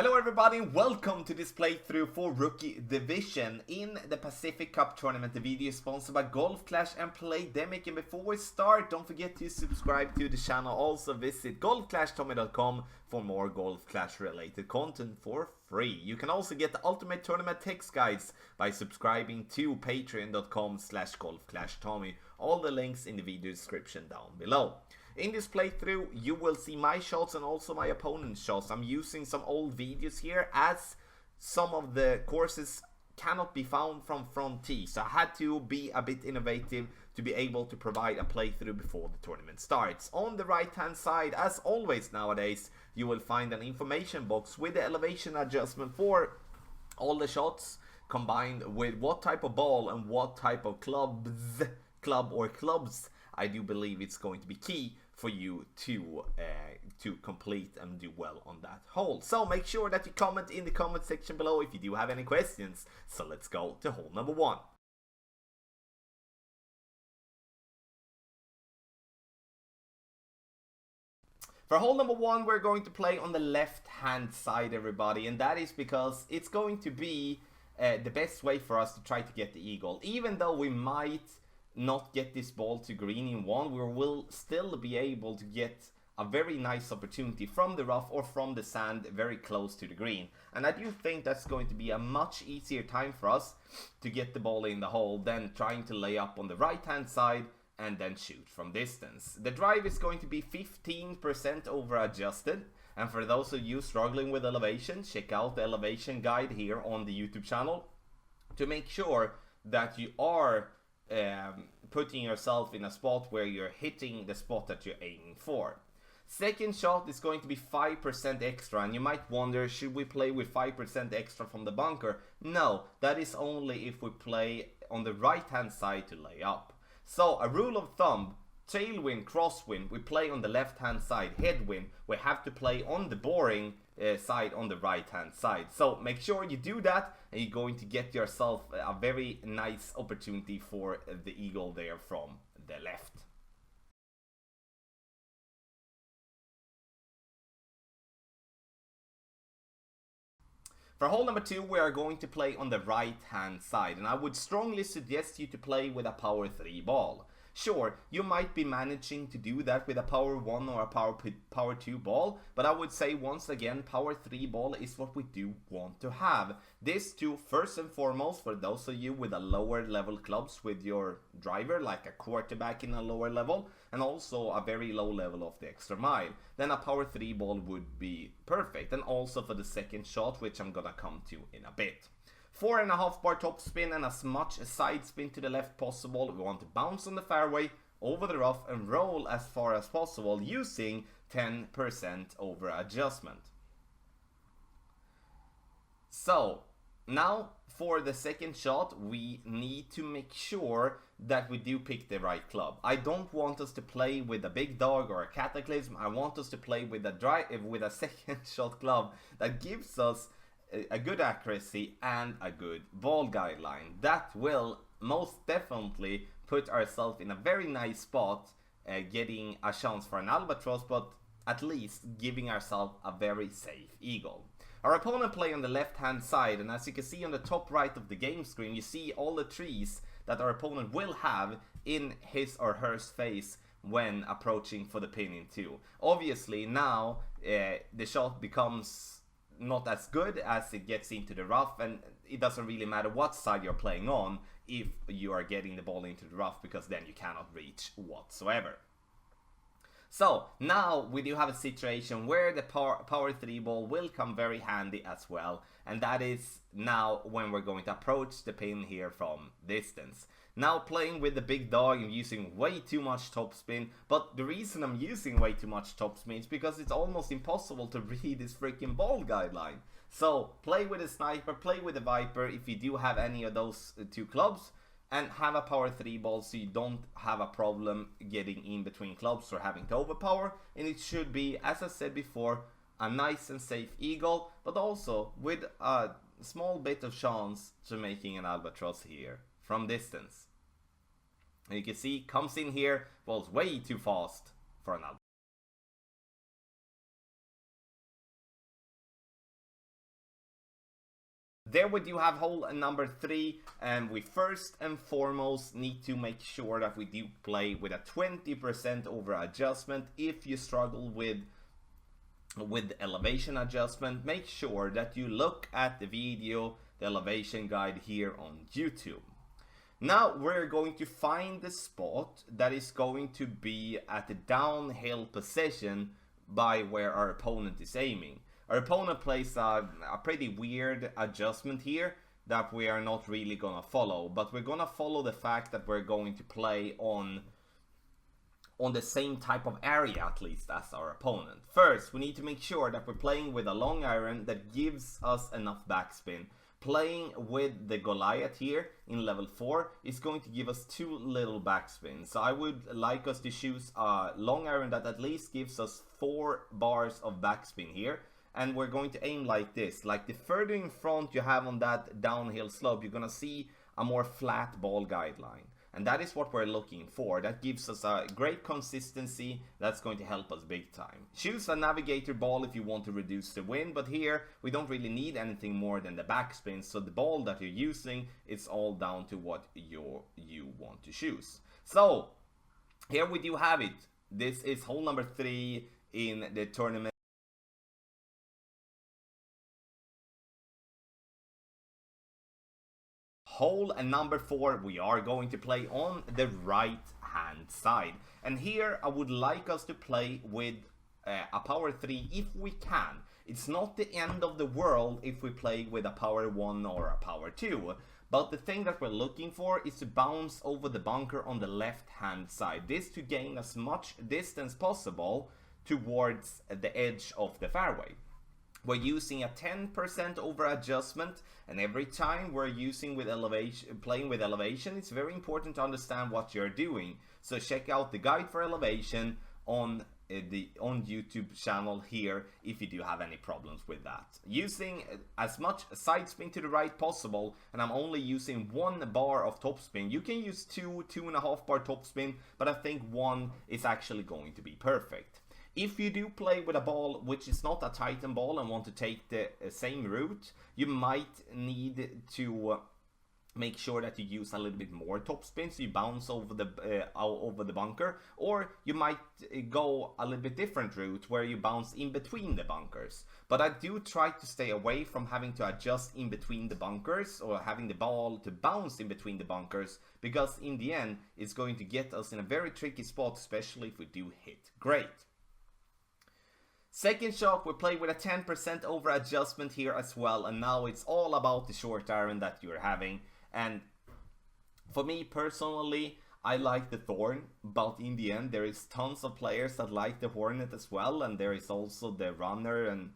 Hello everybody and welcome to this playthrough for Rookie Division in the Pacific Cup Tournament. The video is sponsored by Golf Clash and Playdemic. And before we start, don't forget to subscribe to the channel. Also visit golfclashtommy.com for more Golf Clash related content for free. You can also get the ultimate tournament text guides by subscribing to patreon.com/golfclashtommy. All the links in the video description down below. In this playthrough, you will see my shots and also my opponent's shots. I'm using some old videos here as some of the courses cannot be found from front tee. So I had to be a bit innovative to be able to provide a playthrough before the tournament starts. On the right hand side, as always nowadays, you will find an information box with the elevation adjustment for all the shots combined with what type of ball and what type of clubs I do believe it's going to be key for you to complete and do well on that hole. So make sure that you comment in the comment section below if you do have any questions. So let's go to hole number 1. For hole number 1, we're going to play on the left hand side, everybody, and that is because it's going to be the best way for us to try to get the eagle. Even though we might not get this ball to green in one, we will still be able to get a very nice opportunity from the rough or from the sand very close to the green. And I do think that's going to be a much easier time for us to get the ball in the hole than trying to lay up on the right hand side and then shoot from distance. The drive is going to be 15% over adjusted, and for those of you struggling with elevation, check out the elevation guide here on the YouTube channel to make sure that you are putting yourself in a spot where you're hitting the spot that you're aiming for. Second shot is going to be 5% extra, and you might wonder, should we play with 5% extra from the bunker? No, that is only if we play on the right hand side to lay up. So a rule of thumb: tailwind, crosswind, we play on the left hand side. Headwind, we have to play on the boring side on the right hand side. So make sure you do that and you're going to get yourself a very nice opportunity for the eagle there from the left. For hole number 2, we are going to play on the right hand side, and I would strongly suggest you to play with a power 3 ball. Sure, you might be managing to do that with a power 1 or a power 2 ball, but I would say once again, power 3 ball is what we do want to have. This too, first and foremost, for those of you with a lower level clubs with your driver, like a quarterback in a lower level, and also a very low level of the extra mile, then a power 3 ball would be perfect. And also for the second shot, which I'm gonna come to in a bit. 4.5 bar top spin and as much side spin to the left possible. We want to bounce on the fairway, over the rough, and roll as far as possible using 10% over adjustment. So now for the second shot, we need to make sure that we do pick the right club. I don't want us to play with a big dog or a cataclysm. I want us to play with a second shot club that gives us a good accuracy and a good ball guideline. That will most definitely put ourselves in a very nice spot, getting a chance for an albatross, but at least giving ourselves a very safe eagle. Our opponent play on the left hand side, and as you can see on the top right of the game screen, you see all the trees that our opponent will have in his or her face when approaching for the pin in 2. Obviously now the shot becomes not as good as it gets into the rough, and it doesn't really matter what side you're playing on if you are getting the ball into the rough, because then you cannot reach whatsoever. So now we do have a situation where the power 3 ball will come very handy as well, and that is now when we're going to approach the pin here from distance. Now playing with the big dog, I'm using way too much topspin, but the reason I'm using way too much topspin is because it's almost impossible to read this freaking ball guideline. So play with a sniper, play with a viper if you do have any of those 2 clubs, and have a power 3 ball so you don't have a problem getting in between clubs or having to overpower. And it should be, as I said before, a nice and safe eagle, but also with a small bit of chance to making an albatross here from distance. And you can see, comes in here, falls way too fast for an albatross. there we do have hole number 3, and we first and foremost need to make sure that we do play with a 20% over adjustment. If you struggle with elevation adjustment, make sure that you look at the video, the elevation guide here on YouTube. Now we're going to find the spot that is going to be at the downhill position by where our opponent is aiming. Our opponent plays a pretty weird adjustment here that we are not really gonna follow, but we're gonna follow the fact that we're going to play on the same type of area at least as our opponent. First, we need to make sure that we're playing with a long iron that gives us enough backspin. Playing with the Goliath here in level 4 is going to give us too little backspin. So I would like us to choose a long iron that at least gives us 4 bars of backspin here. And we're going to aim like this. Like the further in front you have on that downhill slope, you're going to see a more flat ball guideline. And that is what we're looking for. That gives us a great consistency. That's going to help us big time. Choose a navigator ball if you want to reduce the wind, but here we don't really need anything more than the backspin. So the ball that you're using is all down to what you want to choose. So here we do have it. This is hole number 3 in the tournament. Hole number 4, we are going to play on the right hand side, and here I would like us to play with a power 3 if we can. It's not the end of the world if we play with a power 1 or a power 2, but the thing that we're looking for is to bounce over the bunker on the left hand side, this to gain as much distance possible towards the edge of the fairway. We're using a 10% over adjustment, and every time we're using with elevation, playing with elevation, it's very important to understand what you're doing. So check out the guide for elevation on YouTube channel here if you do have any problems with that. Using as much side spin to the right possible, and I'm only using 1 bar of topspin. You can use 2.5 bar topspin, but I think 1 is actually going to be perfect. If you do play with a ball which is not a Titan ball and want to take the same route, you might need to make sure that you use a little bit more topspin, so you bounce over the bunker, or you might go a little bit different route where you bounce in between the bunkers. But I do try to stay away from having to adjust in between the bunkers or having the ball to bounce in between the bunkers, because in the end it's going to get us in a very tricky spot, especially if we do hit great. Second shot, we play with a 10% over adjustment here as well, and now it's all about the short iron that you're having. And for me personally, I like the Thorn, but in the end there is tons of players that like the Hornet as well, and there is also the Runner, and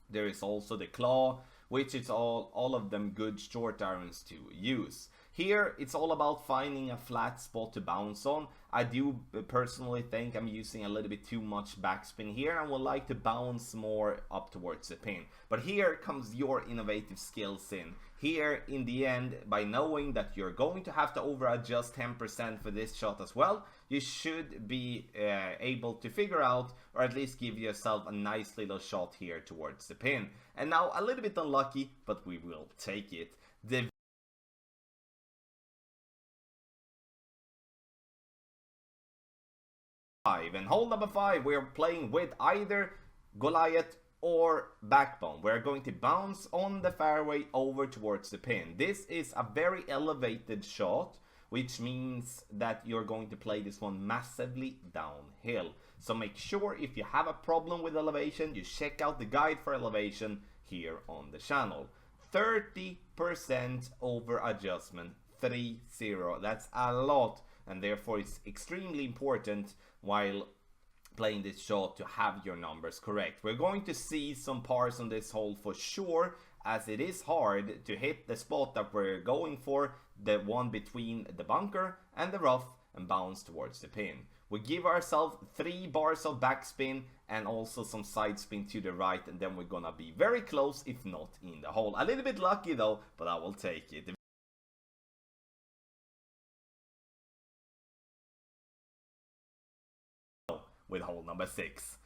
there is also the Claw, which is all of them good short irons to use. Here, it's all about finding a flat spot to bounce on. I do personally think I'm using a little bit too much backspin here and would like to bounce more up towards the pin. But here comes your innovative skills in. Here, in the end, by knowing that you're going to have to over adjust 10% for this shot as well, you should be able to figure out, or at least give yourself a nice little shot here towards the pin. And now, a little bit unlucky, but we will take it. And hole number 5, we're playing with either Goliath or Backbone. We're going to bounce on the fairway over towards the pin. This is a very elevated shot, which means that you're going to play this one massively downhill. So make sure if you have a problem with elevation, you check out the guide for elevation here on the channel. 30% over adjustment, 30. That's a lot, and therefore it's extremely important while playing this shot to have your numbers correct. We're going to see some pars on this hole for sure, as it is hard to hit the spot that we're going for, the one between the bunker and the rough, and bounce towards the pin. We give ourselves 3 bars of backspin and also some side spin to the right, and then we're gonna be very close, if not in the hole. A little bit lucky though, but I will take it. With hole number 6.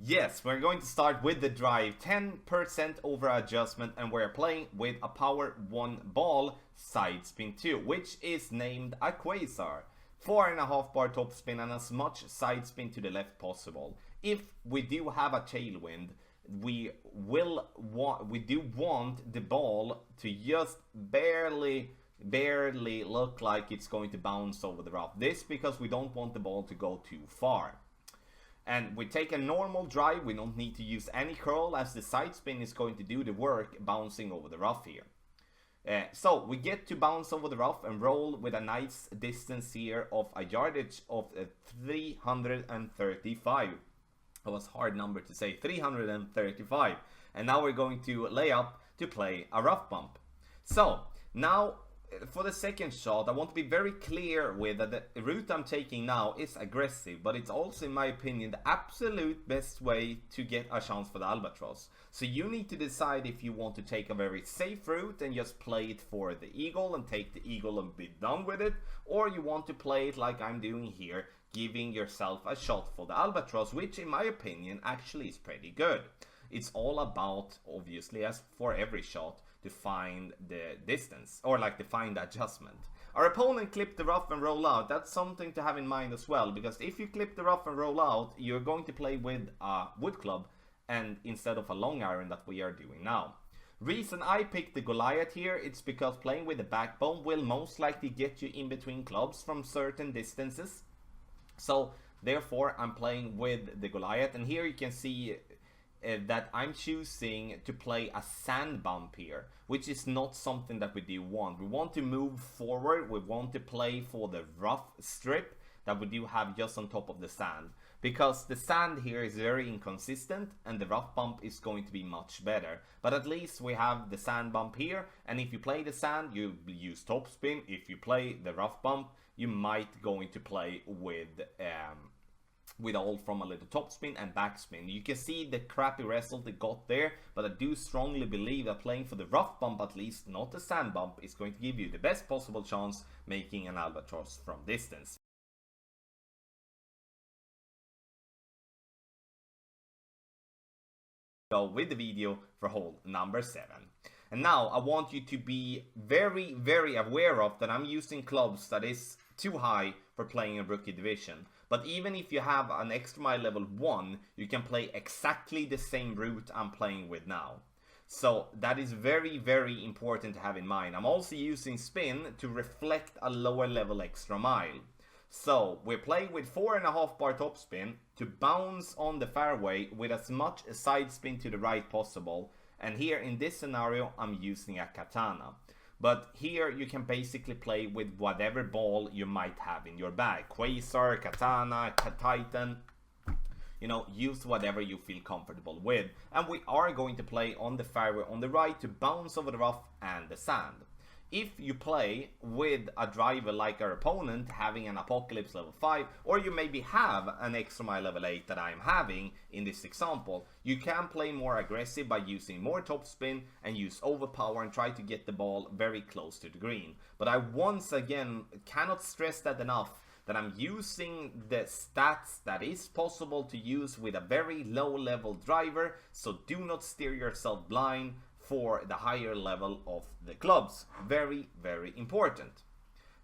Yes, we're going to start with the drive, 10% over adjustment, and we're playing with a power 1 ball, side spin 2, which is named a Quasar. 4.5 bar top spin and as much side spin to the left possible. If we do have a tailwind, we do want the ball to just barely look like it's going to bounce over the rough. This because we don't want the ball to go too far. And we take a normal drive, we don't need to use any curl as the side spin is going to do the work bouncing over the rough here. So we get to bounce over the rough and roll with a nice distance here of a yardage of 335. That was a hard number to say, 335. And now we're going to lay up to play a rough bump. So now for the second shot, I want to be very clear with that the route I'm taking now is aggressive, but it's also, in my opinion, the absolute best way to get a chance for the albatross. So you need to decide if you want to take a very safe route and just play it for the eagle and take the eagle and be done with it, or you want to play it like I'm doing here, giving yourself a shot for the albatross, which in my opinion actually is pretty good. It's all about, obviously, as for every shot, to find the distance, or like to find the adjustment. Our opponent clipped the rough and roll out. That's something to have in mind as well, because if you clip the rough and roll out, you're going to play with a wood club and instead of a long iron that we are doing now. Reason I picked the Goliath here, it's because playing with the backbone will most likely get you in between clubs from certain distances. So therefore I'm playing with the Goliath, and here you can see that I'm choosing to play a sand bump here, which is not something that we do want. We want to move forward, we want to play for the rough strip that we do have just on top of the sand, because the sand here is very inconsistent and the rough bump is going to be much better. But at least we have the sand bump here, and if you play the sand, you use topspin. If you play the rough bump, you might going to play with all from a little topspin and backspin. You can see the crappy result it got there, but I do strongly believe that playing for the rough bump, at least not the sand bump, is going to give you the best possible chance making an albatross from distance. Go with the video for hole number 7. And now I want you to be very aware of that I'm using clubs that is too high for playing a rookie division. But even if you have an extra mile level 1, you can play exactly the same route I'm playing with now. So that is very important to have in mind. I'm also using spin to reflect a lower level extra mile. So we're playing with 4.5 bar top spin to bounce on the fairway with as much side spin to the right possible. And here in this scenario I'm using a katana. But here you can basically play with whatever ball you might have in your bag. Quasar, katana, titan. You know, use whatever you feel comfortable with. And we are going to play on the fairway on the right to bounce over the rough and the sand. If you play with a driver like our opponent having an Apocalypse level 5, or you maybe have an extra mile level 8 that I'm having in this example, you can play more aggressive by using more topspin and use overpower and try to get the ball very close to the green. But I once again cannot stress that enough, that I'm using the stats that is possible to use with a very low level driver, so do not steer yourself blind for the higher level of the clubs. Very important.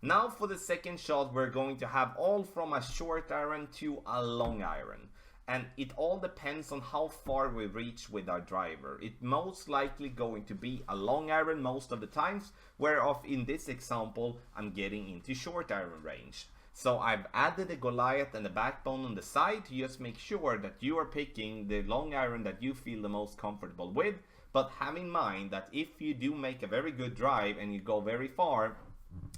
Now for the second shot, we're going to have all from a short iron to a long iron. And it all depends on how far we reach with our driver. It most likely going to be a long iron most of the times, whereof in this example I'm getting into short iron range. So I've added the Goliath and the backbone on the side to just make sure that you are picking the long iron that you feel the most comfortable with. But have in mind that if you do make a very good drive and you go very far,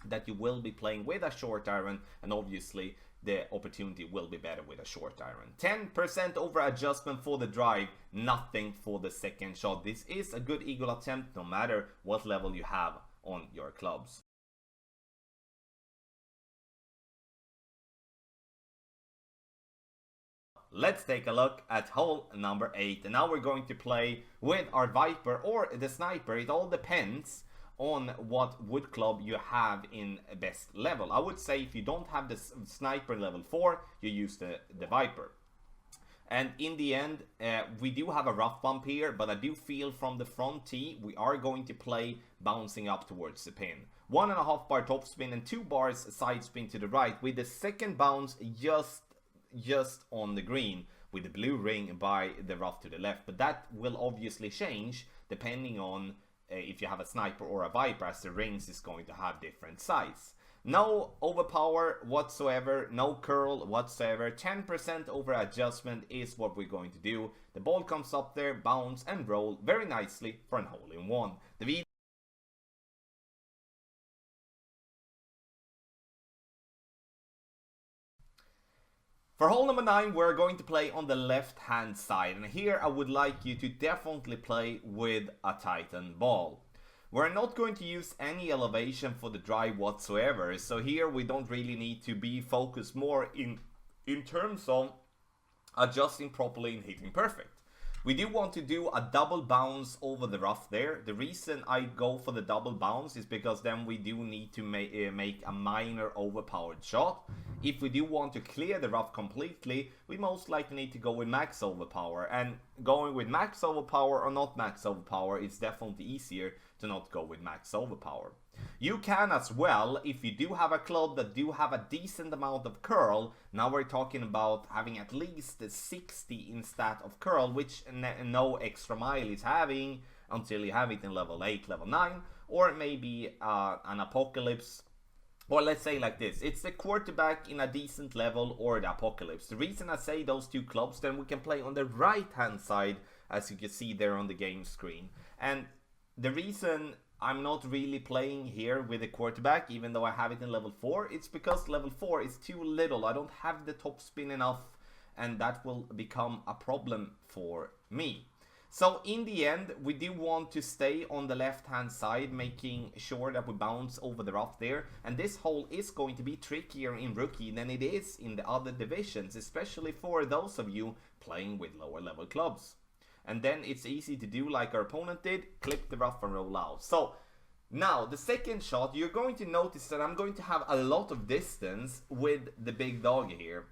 that you will be playing with a short iron, and obviously the opportunity will be better with a short iron. 10% over adjustment for the drive, nothing for the second shot. This is a good eagle attempt no matter what level you have on your clubs. Let's take a look at hole number 8, and now we're going to play with our Viper or the Sniper. It all depends on what wood club you have in best level. I would say if you don't have the Sniper level 4, you use the Viper. And in the end, we do have a rough bump here, but I do feel from the front tee, we are going to play bouncing up towards the pin. 1.5 bar topspin and 2 bars side spin to the right, with the second bounce just on the green, with the blue ring by the rough to the left. But that will obviously change depending on if you have a sniper or a viper, as the rings is going to have different size. No overpower whatsoever, no curl whatsoever. 10% over adjustment is what we're going to do. The ball comes up there, bounce and roll very nicely for an hole-in-one. The video for hole number 9, we're going to play on the left hand side, and here I would like you to definitely play with a Titan ball. We're not going to use any elevation for the drive whatsoever, so here we don't really need to be focused more in terms of adjusting properly and hitting perfect. We do want to do a double bounce over the rough there. The reason I go for the double bounce is because then we do need to make a minor overpowered shot. If we do want to clear the rough completely, we most likely need to go with max overpower. And going with max overpower or not max overpower is definitely easier to not go with max overpower. You can as well, if you do have a club that do have a decent amount of curl. Now we're talking about having at least 60 in stat of curl, which no extra mile is having until you have it in level 8, level 9, or maybe an apocalypse. Or let's say like this, it's the quarterback in a decent level or the apocalypse. The reason I say those two clubs, then we can play on the right hand side, as you can see there on the game screen. And the reason I'm not really playing here with the quarterback, even though I have it in level 4, it's because level 4 is too little. I don't have the top spin enough, and that will become a problem for me. So in the end, we do want to stay on the left hand side, making sure that we bounce over the rough there. And this hole is going to be trickier in rookie than it is in the other divisions, especially for those of you playing with lower level clubs. And then it's easy to do like our opponent did, clip the rough and roll out. So now the second shot, you're going to notice that I'm going to have a lot of distance with the big dog here.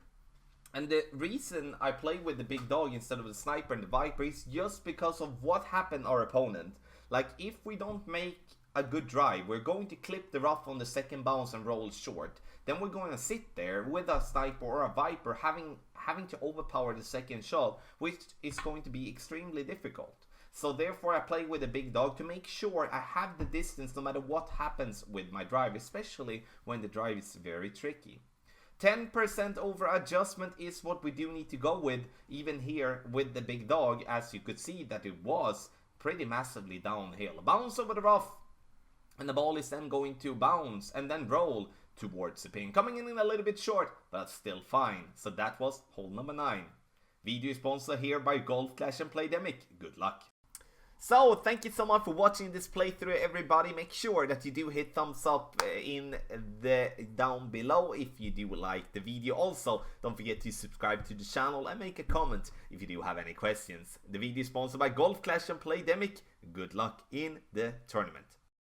And the reason I play with the big dog instead of the sniper and the viper is just because of what happened our opponent. Like if we don't make a good drive, we're going to clip the rough on the second bounce and roll short. Then we're going to sit there with a sniper or a viper having to overpower the second shot, which is going to be extremely difficult. So therefore I play with a big dog to make sure I have the distance no matter what happens with my drive, especially when the drive is very tricky. 10% over adjustment is what we do need to go with, even here with the big dog, as you could see that it was pretty massively downhill. Bounce over the rough, and the ball is then going to bounce and then roll towards the pin, coming in a little bit short, but still fine. So that was hole number 9. Video sponsored here by Golf Clash and Playdemic. Good luck. So thank you so much for watching this playthrough, everybody. Make sure that you do hit thumbs up in the down below if you do like the video. Also, don't forget to subscribe to the channel and make a comment if you do have any questions. The video is sponsored by Golf Clash and Playdemic. Good luck in the tournament.